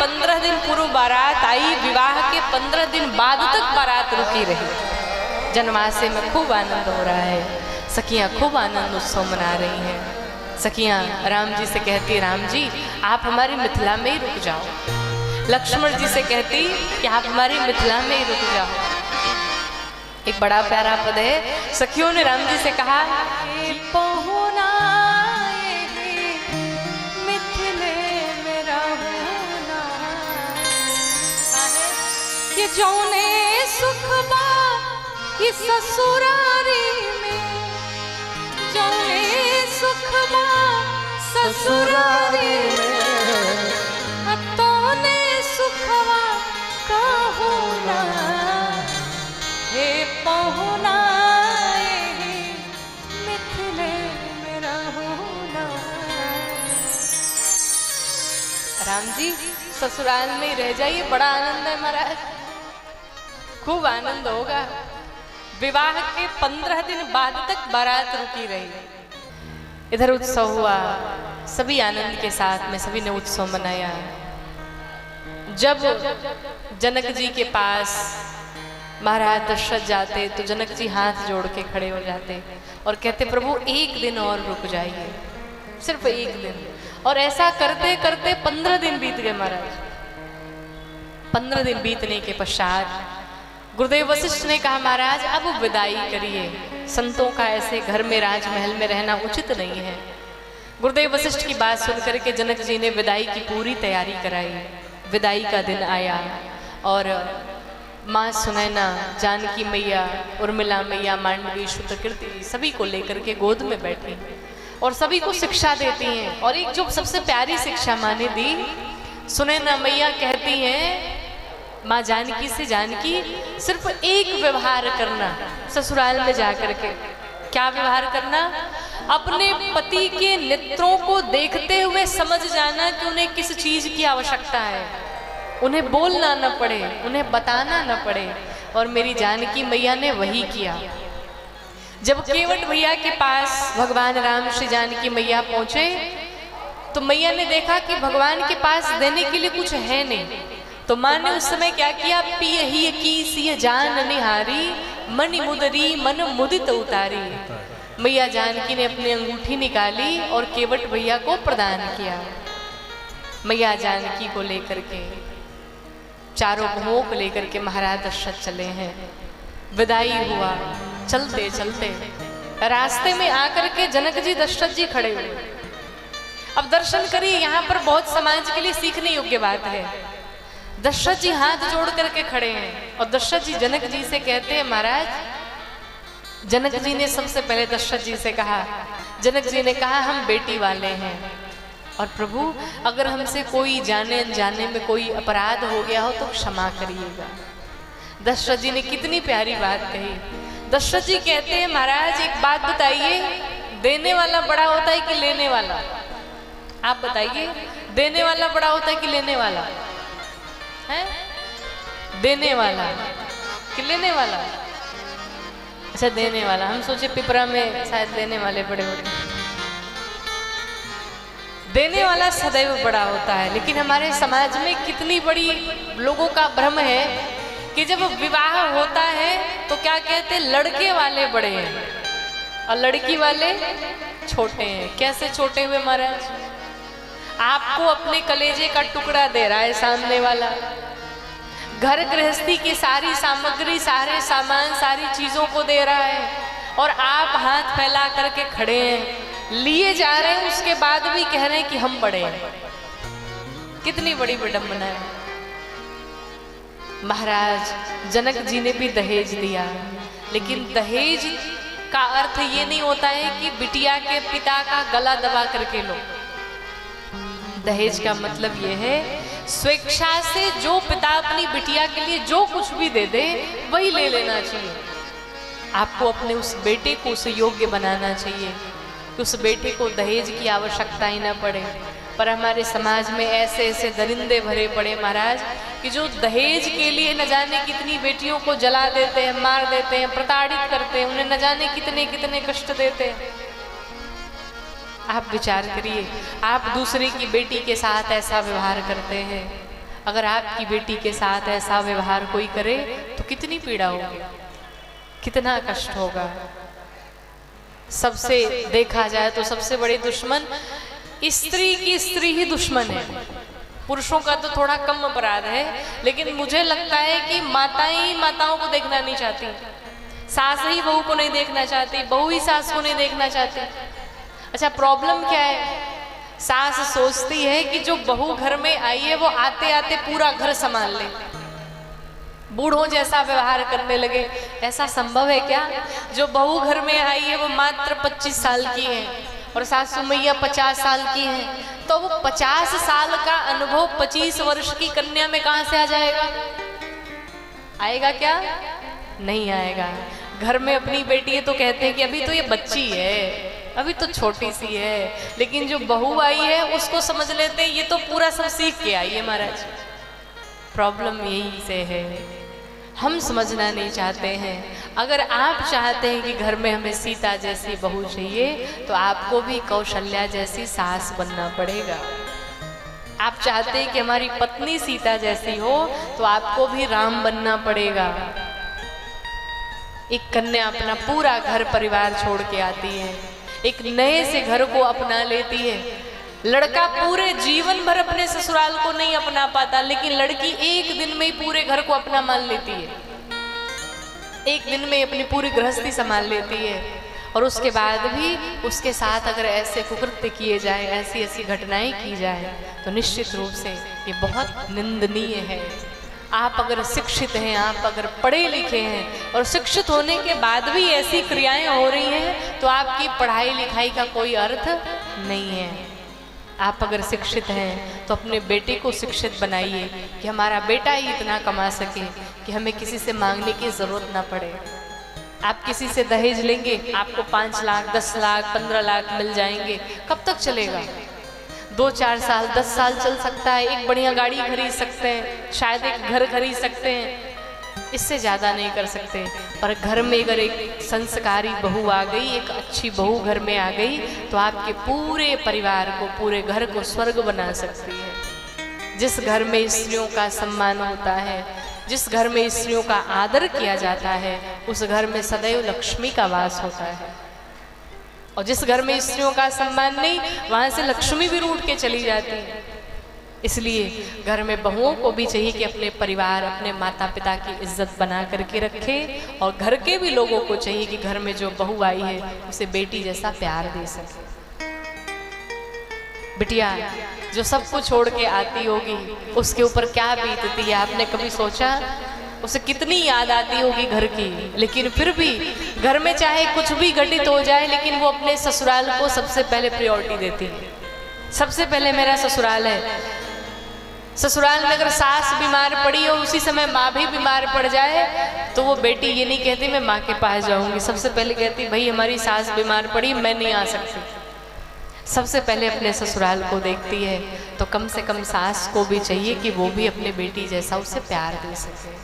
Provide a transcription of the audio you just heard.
15 दिन पूर्व बारात आई, विवाह के 15 दिन बाद तक बारात रुकी रही। जन्माष्टमी में खूब आनंद हो रहा है, सखियां खूब आनंद उत्सव मना रही हैं। सखियां राम जी से कहती, राम जी आप हमारी मिथिला में ही रुक जाओ। लक्ष्मण जी से कहती कि आप हमारी मिथिला में ही रुक जाओ। एक बड़ा प्यारा पद है। सखियों ने राम जी से कहा कि पहुना मिथिले में रहना, ये जौने सुखबा इस ससुरारी में, जौने सुखबा ससुरारी में, तोने सुखवा कहूना हे पहुना मिथिले में रहना। राम जी ससुराल में ही रह जाइए, बड़ा आनंद है महाराज, खूब आनंद होगा। विवाह के 15 दिन बाद तक बारात रुकी रही। इधर उत्सव हुआ, सभी आनंद के साथ में सभी ने उत्सव मनाया। जब जनक जी के पास महाराज दशरथ जाते तो जनक जी हाथ जोड़ के खड़े हो जाते और कहते, प्रभु एक दिन और रुक जाइए, सिर्फ एक दिन। और ऐसा करते करते 15 दिन बीत गए महाराज। 15 दिन बीतने के पश्चात गुरुदेव वशिष्ठ ने कहा, महाराज अब विदाई करिए, संतों का ऐसे घर में राजमहल में रहना उचित नहीं है। गुरुदेव वशिष्ठ की बात सुनकर के जनक जी ने विदाई की पूरी तैयारी कराई। विदाई का दिन आया और माँ सुनैना, जानकी मैया, उर्मिला मैया, मांडवी, श्रुतकीर्ति सभी को लेकर के गोद में बैठी और सभी को शिक्षा देती हैं। और एक जो सबसे प्यारी शिक्षा माँ ने दी, सुनैना मैया कहती हैं माँ जानकी से, जानकी सिर्फ एक व्यवहार करना ससुराल में जाकर के। क्या व्यवहार करना? अपने पति के नेत्रों को देखते हुए समझ जाना कि उन्हें किस चीज की आवश्यकता है, उन्हें बोलना न पड़े, उन्हें बताना न पड़े। और मेरी जानकी मैया ने वही किया। जब केवट भैया के पास भगवान राम श्री जानकी मैया पहुंचे तो मैया ने देखा कि भगवान के पास देने के लिए कुछ है नहीं। तो माँ ने उस समय क्या किया, पिय ही की सिय जान निहारी, मणि मुदरी मन मुदित उतारी। मैया जानकी ने अपनी अंगूठी निकाली और केवट भैया को प्रदान किया। मैया जानकी को लेकर के, चारों बहुओं को लेकर के महाराज दशरथ चले हैं। विदाई हुआ। चलते चलते रास्ते में आकर के जनक जी दशरथ जी खड़े हुए। अब दर्शन करिए, यहाँ पर बहुत समाज के लिए सीखने योग्य बात है। दशरथ जी हाथ जोड़ करके खड़े हैं और दशरथ जी जनक जी से कहते हैं, महाराज। जनक जी ने सबसे पहले दशरथ जी से कहा, जनक जी ने कहा हम बेटी वाले हैं और प्रभु अगर हमसे कोई जाने अनजाने में कोई अपराध हो गया हो तो क्षमा करिएगा। दशरथ जी ने कितनी प्यारी बात कही। दशरथ जी कहते हैं, महाराज एक बात बताइए, देने वाला बड़ा होता है कि लेने वाला? आप बताइए, देने वाला बड़ा होता है कि लेने वाला है? देने वाला कि लेने वाला? अच्छा देने वाला। हम सोचे पिपरा में शायद लेने वाले बड़े होते। देने वाला सदैव बड़ा होता है। लेकिन हमारे समाज में कितनी बड़ी लोगों का भ्रम है कि जब विवाह होता है तो क्या कहते हैं, लड़के वाले बड़े हैं और लड़की वाले छोटे हैं। कैसे छोटे हुए महाराज? आपको अपने कलेजे का टुकड़ा दे रहा है सामने वाला, घर गृहस्थी की सारी सामग्री, सारे सामान, सारी चीजों को दे रहा है और आप हाथ फैला करके खड़े हैं, लिए जा रहे हैं, उसके बाद भी कह रहे हैं कि हम बड़े हैं। कितनी बड़ी विडंबना है। महाराज जनक जी ने भी दहेज दिया, लेकिन दहेज का अर्थ ये नहीं होता है कि बिटिया के पिता का गला दबा करके लो। दहेज का मतलब ये है स्वेच्छा से जो पिता अपनी बिटिया के लिए जो कुछ भी दे दे वही ले लेना चाहिए। आपको अपने उस बेटे को उस योग्य बनाना चाहिए कि उस बेटे को दहेज की आवश्यकता ही ना पड़े। पर हमारे समाज में ऐसे ऐसे दरिंदे भरे पड़े महाराज कि जो दहेज के लिए न जाने कितनी बेटियों को जला देते हैं, मार देते हैं, प्रताड़ित करते हैं, उन्हें न जाने कितने कितने कष्ट देते हैं। आप विचार करिए, आप दूसरे की बेटी के साथ ऐसा व्यवहार करते हैं, अगर आपकी बेटी के साथ ऐसा व्यवहार कोई करे तो कितनी पीड़ा होगी, कितना कष्ट होगा। सबसे देखा जाए तो सबसे बड़े दुश्मन स्त्री की स्त्री ही दुश्मन है। पुरुषों का तो थोड़ा कम अपराध है, लेकिन मुझे लगता है कि माताएं ही माताओं को देखना नहीं चाहती, सास ही बहू को नहीं देखना चाहती, बहू ही सास को नहीं देखना चाहती। अच्छा, प्रॉब्लम क्या है? सास सोचती है कि जो बहू घर में आई है वो आते आते पूरा घर संभाल ले, बूढ़ों जैसा व्यवहार करने लगे। ऐसा संभव है क्या? जो बहू घर में आई है वो मात्र 25 साल की है और सासू मैया 50 साल की है, तो वो 50 साल का अनुभव 25 वर्ष की कन्या में कहां से आ जाएगा? आएगा क्या? नहीं आएगा। घर में अपनी बेटी है तो कहते हैं कि अभी तो ये बच्ची है, अभी तो छोटी सी है, लेकिन जो बहू आई है उसको समझ लेते हैं ये तो पूरा सब सीख के आई है। महाराज, प्रॉब्लम यही से है, हम समझना नहीं चाहते हैं। अगर आप चाहते हैं कि घर में हमें सीता जैसी बहू चाहिए तो आपको भी कौशल्या जैसी सास बनना पड़ेगा। आप चाहते हैं कि हमारी पत्नी सीता जैसी हो तो आपको भी राम बनना पड़ेगा। एक कन्या अपना पूरा घर परिवार छोड़ के आती है, एक नए से घर को अपना लेती है। लड़का पूरे जीवन भर अपने ससुराल को नहीं अपना पाता, लेकिन लड़की एक दिन में ही पूरे घर को अपना मान लेती है, एक दिन में अपनी पूरी गृहस्थी संभाल लेती है। और उसके बाद भी उसके साथ अगर ऐसे कुकृत्य किए जाए, ऐसी ऐसी घटनाएं की जाए तो निश्चित रूप से ये बहुत निंदनीय है। आप अगर शिक्षित हैं, आप अगर पढ़े लिखे हैं और शिक्षित होने के बाद भी ऐसी क्रियाएं हो रही हैं तो आपकी पढ़ाई लिखाई का कोई अर्थ नहीं है। आप अगर शिक्षित हैं तो अपने बेटे को शिक्षित बनाइए कि हमारा बेटा ही इतना कमा सके कि हमें किसी से मांगने की जरूरत ना पड़े। आप किसी से दहेज लेंगे, आपको 5 लाख, 10 लाख, 15 लाख मिल जाएंगे, कब तक चलेगा? 2-4 साल, 10 साल चल सकता है। एक बढ़िया गाड़ी खरीद सकते हैं, शायद एक घर खरीद सकते हैं, इससे ज़्यादा नहीं कर सकते। पर घर में अगर एक संस्कारी बहू आ गई, एक अच्छी बहू घर में आ गई तो आपके पूरे परिवार को, पूरे घर को स्वर्ग बना सकती है। जिस घर में स्त्रियों का सम्मान होता है, जिस घर में स्त्रियों का आदर किया जाता है, उस घर में सदैव लक्ष्मी का वास होता है। और जिस घर में स्त्रियों का सम्मान नहीं, वहां से लक्ष्मी भी रूठ के चली जाती है। इसलिए घर में बहुओं को भी चाहिए कि अपने परिवार, अपने माता पिता की इज्जत बना करके रखे, और घर के भी लोगों को चाहिए कि घर में जो बहू आई है उसे बेटी जैसा प्यार दे सके। बिटिया जो सब कुछ छोड़ के आती होगी उसके ऊपर क्या बीतती है, आपने कभी सोचा? उसे कितनी याद आती होगी घर की, लेकिन फिर भी घर में चाहे कुछ भी घटित हो जाए, लेकिन वो अपने ससुराल को सबसे पहले प्रायोरिटी देती है। सबसे पहले मेरा ससुराल है। ससुराल में अगर सास बीमार पड़ी और उसी समय माँ भी बीमार पड़ जाए तो वो बेटी ये नहीं कहती मैं माँ के पास जाऊंगी, सबसे पहले कहती भाई हमारी सास बीमार पड़ी, मैं नहीं आ सकती। सबसे पहले अपने ससुराल को देखती है। तो कम से कम सास को भी चाहिए कि वो भी अपने बेटी जैसा उसे प्यार दे सके।